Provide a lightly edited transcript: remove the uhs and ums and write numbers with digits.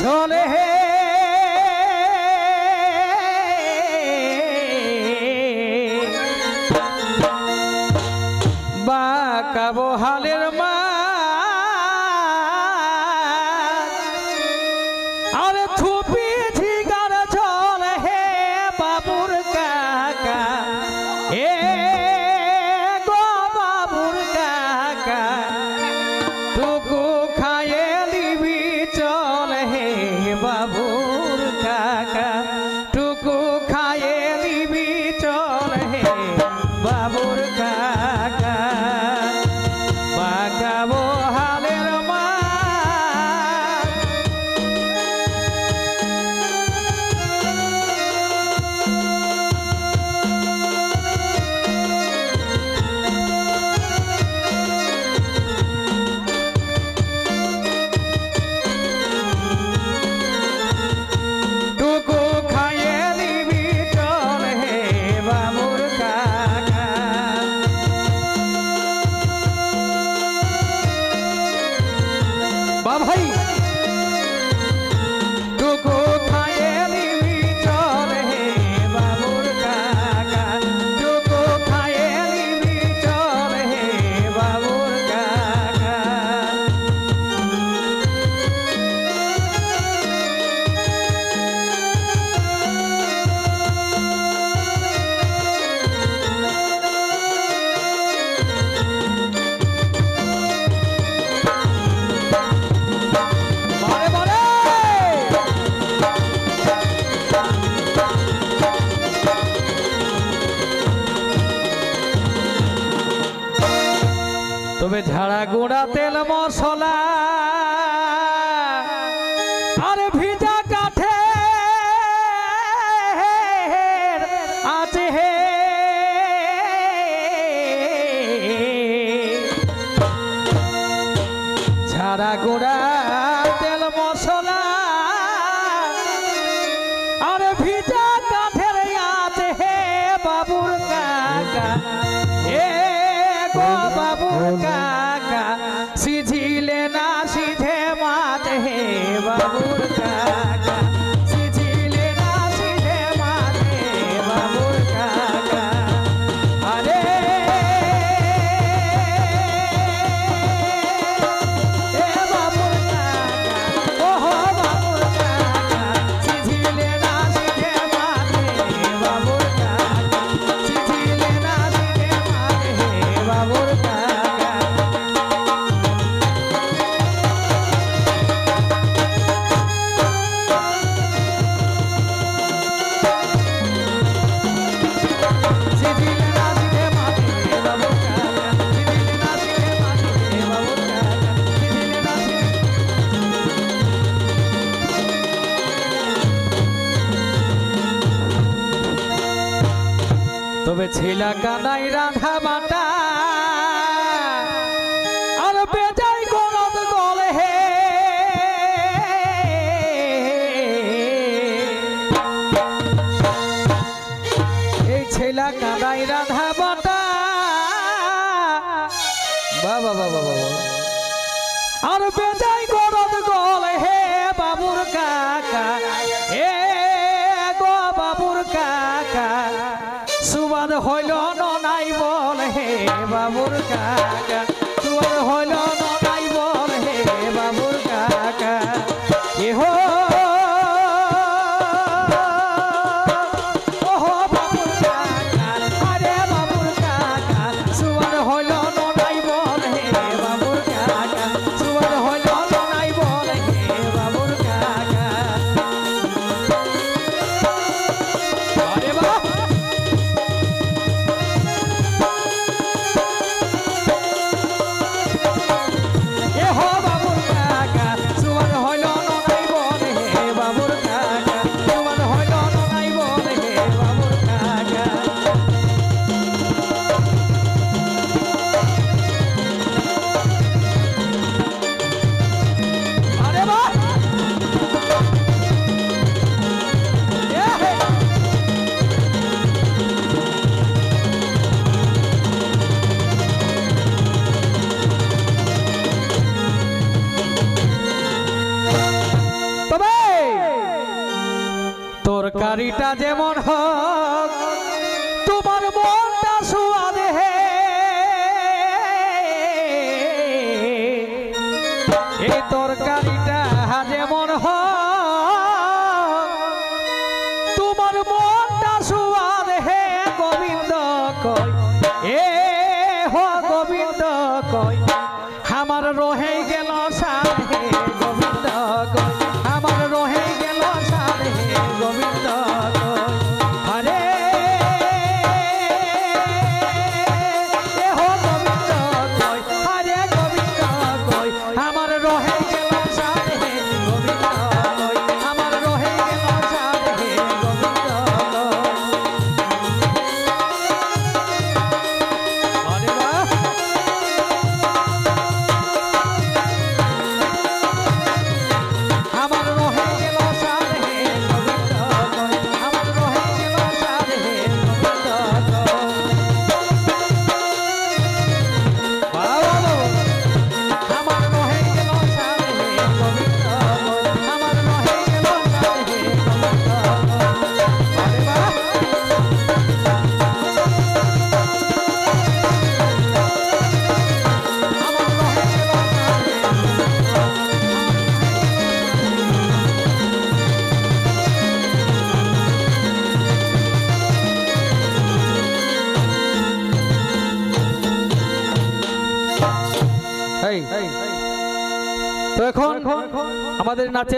ঝোলে হে বাঁকাবো হালের মা আরে থুপি ঝিগার ঝোল হে বাবুর কাকা এ গো বাবুর কাকা টুকু খায়ে লিবি চল হে বাবুর কাকা টুকু খায়ে লিবি চল হে বাবুর কাকা বাঁকাবো হালের মা টুকু খায়ে লিবি চল হে বাবুর কাকা বা ভাই টুকু খায়ে লিবি চল হে বাবুর কাকা টুকু খায়ে লিবি চল হে বাবুর কাকা বারে বারে তবে ঝাড়া গুঁড়া তেল মশলা আর ভিজা কাঠে আছে হে ঝাড়া গুঁড়া তেল মশলা আর ভিজা কাঠের আছে হে বাবুর কাকা এ গো বাবুর কাকা সিঝিলে না সিঝে মাছ হে বাবুর কাকা সিঝিলে না সিঝে মাছ হে বাবুর কাকা আরে এ বাবুর কাকা ওহো বাবুর কাকা সিঝিলে না সিঝে মাছ হে বাবুর কাকা সিঝিলে না সিঝে মাছ হে বাবুর কাকা সিঝিলে না সিঝে মাছ হে বাবুর কাকা সিঝিলে না সিঝে মাছ হে বাবুর কাকা সিঝিলে না সিঝে তবে ছিলা কানাই রাধা বাটা আর বেজাই গরদ গলে হে এই ছিলা কানাই রাধা বাটা বাবা বাবা বাবা আর বেজাই গরদ গলে হে বাবুর কাকা এ গো বাবুর কাকা সুবাদ হইল নাই বল হে তরকারিটা যেমন হোক তোমার মনটা সুয়াদ হে এই তরকারিটা যেমন হোক তোমার মনটা সুয়াদ হে গোবিন্দ কই এ হো গোবিন্দ কই আমার রহে গেল সাদ হে গোবিন্দ কই আমার রহে গেল সাদ হে গোবিন্দ কই হরে এ হো গোবিন্দ কই হরে গোবিন্দ কই আমার রহে গেল সাদ হে গোবিন্দ কই আমার রহে গেল সাদ হে গোবিন্দ কই হরে বাহ আমার রহে গেল সাদ হে গোবিন্দ কই আমার রহে গেল সাদ হে গোবিন্দ কই বাবা আমার রহে গেল সাদ হে গোবিন্দ কই আমার রহে গেল সাদ হে গোবিন্দ কই আরে বাবা আমার রহে গেল সাদ হে তো এখন আমাদের নাচের